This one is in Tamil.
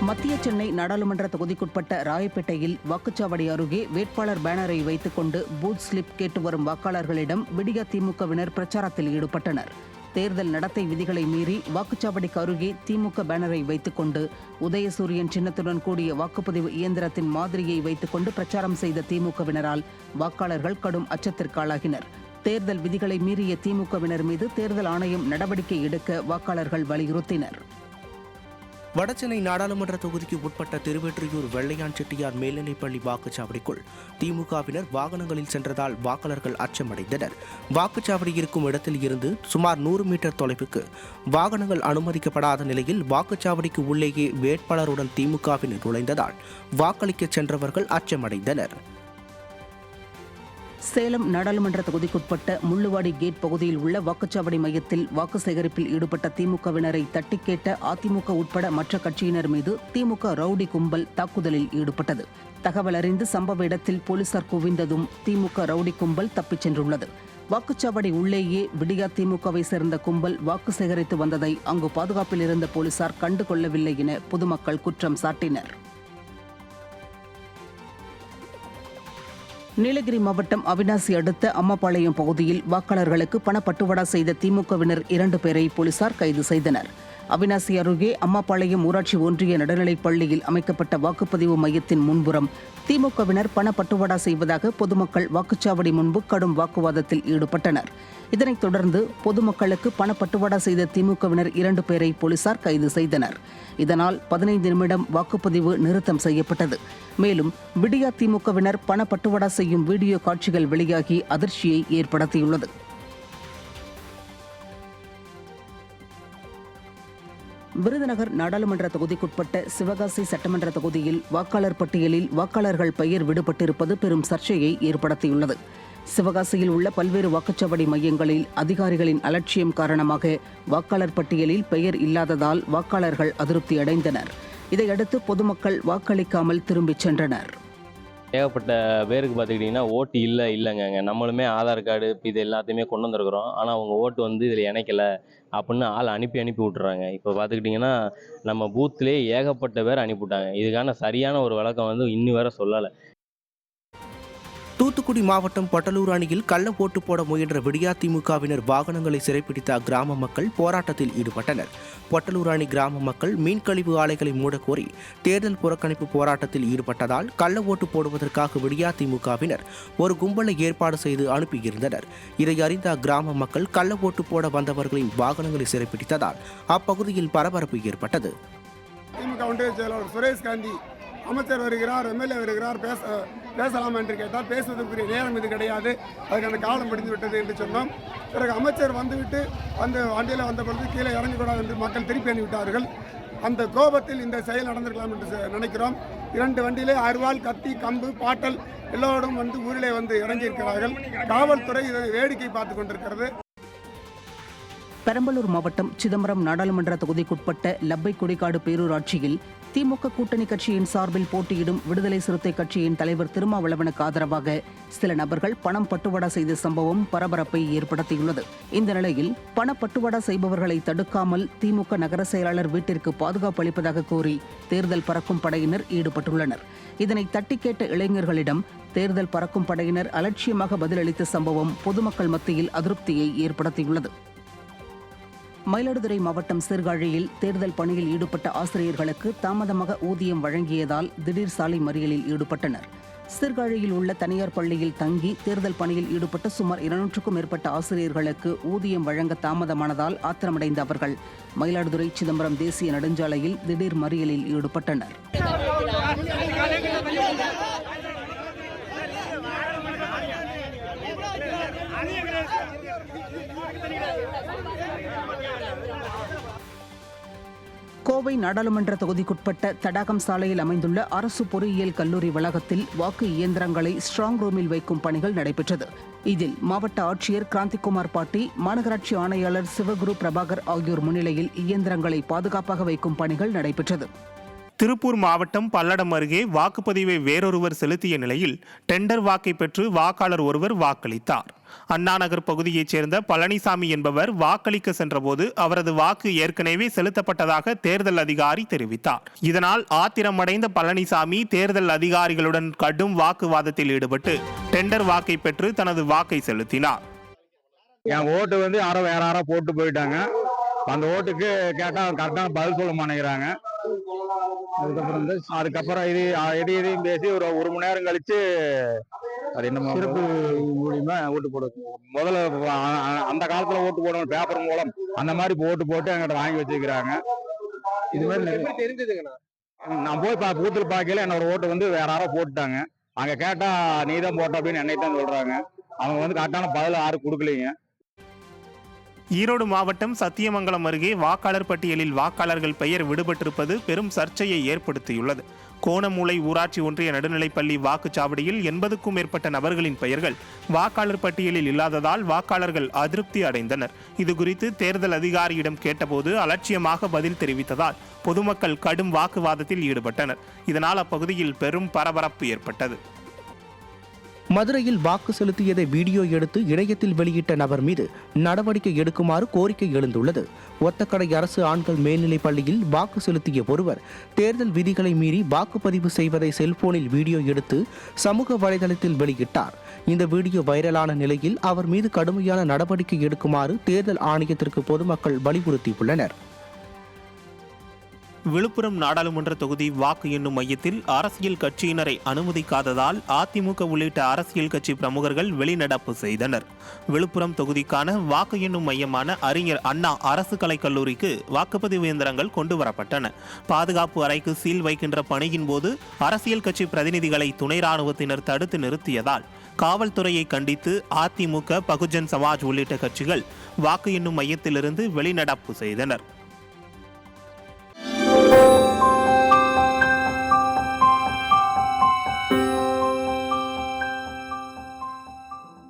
மத்திய சென்னை நாடாளுமன்ற தொகுதிக்குட்பட்ட ராயப்பேட்டையில் வாக்குச்சாவடி அருகே வேட்பாளர் பேனரை வைத்துக் கொண்டு பூத் ஸ்லிப் கேட்டு வரும் வாக்காளர்களிடம் விடியா திமுகவினர் பிரச்சாரத்தில் ஈடுபட்டனர். தேர்தல் நடத்தை விதிகளை மீறி வாக்குச்சாவடிக்கு அருகே திமுக பேனரை வைத்துக் கொண்டு உதயசூரியன் சின்னத்துடன் கூடிய வாக்குப்பதிவு இயந்திரத்தின் மாதிரியை வைத்துக் கொண்டு பிரச்சாரம் செய்த திமுகவினரால் வாக்காளர்கள் கடும் அச்சத்திற்காளாகினர். தேர்தல் விதிகளை மீறிய திமுகவினர் மீது தேர்தல் ஆணையம் நடவடிக்கை எடுக்க வாக்காளர்கள் வலியுறுத்தினர். வடசென்னை நாடாளுமன்ற தொகுதிக்கு உட்பட்ட திருவெற்றியூர் வெள்ளையான் செட்டியார் மேல்நிலைப்பள்ளி வாக்குச்சாவடிக்குள் திமுகவினர் வாகனங்களில் சென்றதால் வாக்காளர்கள் அச்சமடைந்தனர். வாக்குச்சாவடி இருக்கும் இடத்தில் இருந்து சுமார் 100 மீட்டர் தொலைவுக்கு வாகனங்கள் அனுமதிக்கப்படாத நிலையில் வாக்குச்சாவடிக்கு உள்ளேயே வேட்பாளருடன் திமுகவினர் நுழைந்ததால் வாக்களிக்க சென்றவர்கள் அச்சமடைந்தனர். சேலம் நாடாளுமன்ற தொகுதிக்குட்பட்ட முள்ளுவாடி கேட் பகுதியில் உள்ள வாக்குச்சாவடி மையத்தில் வாக்கு சேகரிப்பில் ஈடுபட்ட திமுகவினரை தட்டி கேட்ட அதிமுக உட்பட மற்ற கட்சியினர் மீது திமுக ரவுடி கும்பல் தாக்குதலில் ஈடுபட்டது. தகவல் அறிந்து சம்பவ இடத்தில் போலீசார் குவிந்ததும் திமுக ரவுடி கும்பல் தப்பிச் சென்றுள்ளது. வாக்குச்சாவடி உள்ளேயே விடியா திமுகவை சேர்ந்த கும்பல் வாக்கு சேகரித்து வந்ததை அங்கு பாதுகாப்பில் இருந்த போலீசார் கண்டுகொள்ளவில்லை என பொதுமக்கள் குற்றம் சாட்டினர். நீலகிரி மாவட்டம் அவிநாசி அடுத்த அம்மாபாளையம் பகுதியில் வாக்காளர்களுக்கு பணப்பட்டுவாடா செய்த திமுகவினர் 2 பேரை போலீசார் கைது செய்தனர். அவிநாசி அருகே அம்மாபாளையம் ஊராட்சி ஒன்றிய நடுநிலைப் பள்ளியில் அமைக்கப்பட்ட வாக்குப்பதிவு மையத்தின் முன்புறம் திமுகவினர் பணப்பட்டுவாடா செய்வதாக பொதுமக்கள் வாக்குச்சாவடி முன்பு கடும் வாக்குவாதத்தில் ஈடுபட்டனர். இதனைத் தொடர்ந்து பொதுமக்களுக்கு பணப்பட்டுவாடா செய்த திமுகவினர் 2 பேரை போலீசார் கைது செய்தனர். இதனால் 15 நிமிடம் வாக்குப்பதிவு நிறுத்தம் செய்யப்பட்டது. மேலும் விடியா திமுகவினர் பணப்பட்டுவாடா செய்யும் வீடியோ காட்சிகள் வெளியாகி அதிர்ச்சியை ஏற்படுத்தியுள்ளது. விருதுநகர் நாடாளுமன்ற தொகுதிக்குட்பட்ட சிவகாசி சட்டமன்ற தொகுதியில் வாக்காளர் பட்டியலில் வாக்காளர்கள் பெயர் விடுபட்டிருப்பது பெரும் சர்ச்சையை ஏற்படுத்தியுள்ளது. சிவகாசியில் உள்ள பல்வேறு வாக்குச்சாவடி மையங்களில் அதிகாரிகளின் அலட்சியம் காரணமாக வாக்காளர் பட்டியலில் பெயர் இல்லாததால் வாக்காளர்கள் அதிருப்தி அடைந்தனர். இதையடுத்து பொதுமக்கள் வாக்களிக்காமல் திரும்பிச் சென்றனர். ஏகப்பட்ட பேருக்கு பார்த்துக்கிட்டிங்கன்னா ஓட்டு இல்லைங்க நம்மளுமே ஆதார் கார்டு இது எல்லாத்தையுமே கொண்டு வந்திருக்கிறோம். ஆனால் அவங்க ஓட்டு இதில் இணைக்கலை அப்படின்னு ஆள் அனுப்பி விட்டுறாங்க. இப்போ பார்த்துக்கிட்டிங்கன்னா நம்ம பூத்துலேயே ஏகப்பட்ட பேர் அனுப்பிவிட்டாங்க. இதுக்கான சரியான ஒரு விளக்கம் இன்னும் வேற சொல்லலை. தூத்துக்குடி மாவட்டம் பொட்டலூர் அணியில் கள்ள ஓட்டு போட முயன்ற விடியா திமுகவினர் வாகனங்களை சிறைப்பிடித்த கிராம மக்கள் போராட்டத்தில் ஈடுபட்டனர். பொட்டலூர் அணி கிராம மக்கள் மீன் கழிவு ஆலைகளை மூடக்கோரி தேர்தல் புறக்கணிப்பு போராட்டத்தில் ஈடுபட்டதால் கள்ள ஓட்டு போடுவதற்காக விடியா திமுகவினர் ஒரு கும்பலை ஏற்பாடு செய்து அனுப்பியிருந்தனர். இதை அறிந்த அக்கிராம மக்கள் கள்ள ஓட்டு போட வந்தவர்களின் வாகனங்களை சிறைப்பிடித்ததால் அப்பகுதியில் பரபரப்பு ஏற்பட்டது. திமுக ஒன்றிய செயலாளர் சுரேஷ் காந்தி அமைச்சர் வருகிறார், எம்எல்ஏ வருகிறார், பேசலாம் என்று கேட்டால் பேசுவதற்குரிய நேரம் இது கிடையாது, அதுக்கான காலம் முடிந்து விட்டது என்று சொன்னோம். பிறகு அமைச்சர் வந்துவிட்டு வண்டியில் வந்த பொழுது கீழே இறங்கக்கூடாது என்று மக்கள் திருப்பி அனுப்பிவிட்டார்கள். அந்த கோபத்தில் இந்த செயல் நடந்திருக்கலாம் என்று நினைக்கிறோம். 2 வண்டியிலே அருவாள், கத்தி, கம்பு, பாட்டல் எல்லோரும் ஊரிலே இறங்கியிருக்கிறார்கள். காவல்துறை இதை வேடிக்கை பார்த்து கொண்டிருக்கிறது. பெரம்பலூர் மாவட்டம் சிதம்பரம் நாடாளுமன்ற தொகுதிக்குட்பட்ட லப்பை கொடிக்காடு பேரூராட்சியில் திமுக கூட்டணி கட்சியின் சார்பில் போட்டியிடும் விடுதலை சிறுத்தை கட்சியின் தலைவர் திருமாவளவனுக்கு ஆதரவாக சில நபர்கள் பணம் பட்டுவாடா செய்த சம்பவம் பரபரப்பை ஏற்படுத்தியுள்ளது. இந்த நிலையில் பணப்பட்டுவாடா செய்பவர்களை தடுக்காமல் திமுக நகர செயலாளர் வீட்டிற்கு பாதுகாப்பு அளிப்பதாக கூறி தேர்தல் பறக்கும் படையினர் ஈடுபட்டுள்ளனர். இதனை தட்டி கேட்ட இளைஞர்களிடம் தேர்தல் பறக்கும் படையினர் அலட்சியமாக பதிலளித்த சம்பவம் பொதுமக்கள் மத்தியில் அதிருப்தியை ஏற்படுத்தியுள்ளது. மயிலாடுதுறை மாவட்டம் சீர்காழியில் தேர்தல் பணியில் ஈடுபட்ட ஆசிரியர்களுக்கு தாமதமாக ஊதியம் வழங்கியதால் திடீர் சாலை மறியலில் ஈடுபட்டனர். சீர்காழியில் உள்ள தனியார் பள்ளியில் தங்கி தேர்தல் பணியில் ஈடுபட்ட சுமார் 200க்கும் மேற்பட்ட ஆசிரியர்களுக்கு ஊதியம் வழங்க தாமதமானதால் ஆத்திரமடைந்த அவர்கள் மயிலாடுதுறை சிதம்பரம் தேசிய நெடுஞ்சாலையில் திடீர் மறியலில் ஈடுபட்டனர். கோவை நாடாளுமன்ற தொகுதிக்குட்பட்ட தடாகம் சாலையில் அமைந்துள்ள அரசு பொறியியல் கல்லூரி வளாகத்தில் வாக்கு இயந்திரங்களை ஸ்ட்ராங் ரூமில் வைக்கும் பணிகள் நடைபெற்றது. இதில் மாவட்ட ஆட்சியர் கிராந்திகுமார் பாட்டி, மாநகராட்சி ஆணையாளர் சிவகுரு பிரபாகர் ஆகியோர் முன்னிலையில் இயந்திரங்களை பாதுகாப்பாக வைக்கும் பணிகள் நடைபெற்றது. திருப்பூர் மாவட்டம் பல்லடம் அருகே வாக்குப்பதிவை வேறொருவர் செலுத்திய நிலையில் டெண்டர் வாக்கை பெற்று வாக்காளர் ஒருவர் வாக்களித்தார். அண்ணா நகர் பகுதியைச் சேர்ந்த பழனிசாமி என்பவர் வாக்களிக்க சென்றபோது அவரது வாக்கு ஏற்கனவே செலுத்தப்பட்டதாக தேர்தல் அதிகாரி தெரிவித்தார். இதனால் ஆத்திரமடைந்த பழனிசாமி தேர்தல் அதிகாரிகளுடன் கடும் வாக்குவாதத்தில் ஈடுபட்டு டெண்டர் வாக்கை பெற்று தனது வாக்கை செலுத்தினார். என் ஓட்டு யாரோ வேற யாரோ போட்டு போயிட்டாங்க. அந்த ஓட்டுக்கு கேட்டா கரெக்டான பதில் சொல்ல மாட்டேங்கிறாங்க. அதுக்கப்புறம் இதையும் பேசி ஒரு மணி நேரம் கழிச்சு அது என்ன சிறப்பு மூலியமா ஓட்டு போட முதல்ல அந்த காலத்துல ஓட்டு போடணும் பேப்பர் மூலம் அந்த மாதிரி ஓட்டு போட்டு எங்கிட்ட வாங்கி வச்சுக்கிறாங்க. இது மாதிரி தெரிஞ்சதுங்கண்ணா. நான் போய் பூத்தில் பார்க்கல என்னோட ஓட்டு வேற யாரோ போட்டுட்டாங்க. அங்க கேட்டா நீதான் போட்ட அப்படின்னு என்னை தான் சொல்றாங்க. அவங்க கரெக்டான பதில் யாரும் கொடுக்கலைங்க. ஈரோடு மாவட்டம் சத்தியமங்கலம் அருகே வாக்காளர் பட்டியலில் வாக்காளர்கள் பெயர் விடுபட்டிருப்பது பெரும் சர்ச்சையை ஏற்படுத்தியுள்ளது. கோணமூலை ஊராட்சி ஒன்றிய நடுநிலைப்பள்ளி வாக்குச்சாவடியில் 80க்கும் மேற்பட்ட நபர்களின் பெயர்கள் வாக்காளர் பட்டியலில் இல்லாததால் வாக்காளர்கள் அதிருப்தி அடைந்தனர். இதுகுறித்து தேர்தல் அதிகாரியிடம் கேட்டபோது அலட்சியமாக பதில் தெரிவித்ததால் பொதுமக்கள் கடும் வாக்குவாதத்தில் ஈடுபட்டனர். இதனால் அப்பகுதியில் பெரும் பரபரப்பு ஏற்பட்டது. மதுரையில் வாக்கு செலுத்தியதை வீடியோ எடுத்து இணையத்தில் வெளியிட்ட நபர் மீது நடவடிக்கை எடுக்குமாறு கோரிக்கை எழுந்துள்ளது. ஒத்தக்கடை அரசு ஆண்கள் மேல்நிலைப் பள்ளியில் வாக்கு செலுத்திய ஒருவர் தேர்தல் விதிகளை மீறி வாக்குப்பதிவு செய்வதை செல்போனில் வீடியோ எடுத்து சமூக வலைதளத்தில் வெளியிட்டார். இந்த வீடியோ வைரலான நிலையில் அவர் மீது கடுமையான நடவடிக்கை எடுக்குமாறு தேர்தல் ஆணையத்திற்கு பொதுமக்கள் வலியுறுத்தியுள்ளனர். விழுப்புரம் நாடாளுமன்ற தொகுதி வாக்கு எண்ணும் மையத்தில் அரசியல் கட்சியினரை அனுமதிக்காததால் அதிமுக உள்ளிட்ட அரசியல் கட்சி பிரமுகர்கள் வெளிநடப்பு செய்தனர். விழுப்புரம் தொகுதிக்கான வாக்கு எண்ணும் மையமான அறிஞர் அண்ணா அரசு கலைக்கல்லூரிக்கு வாக்குப்பதிவு இயந்திரங்கள் கொண்டு வரப்பட்டன. பாதுகாப்பு அறைக்கு சீல் வைக்கின்ற பணியின் போது அரசியல் கட்சி பிரதிநிதிகளை துணை ராணுவத்தினர் தடுத்து நிறுத்தியதால் காவல்துறையை கண்டித்து அதிமுக, பகுஜன் சமாஜ் உள்ளிட்ட கட்சிகள் வாக்கு எண்ணும் மையத்திலிருந்து வெளிநடப்பு செய்தனர்.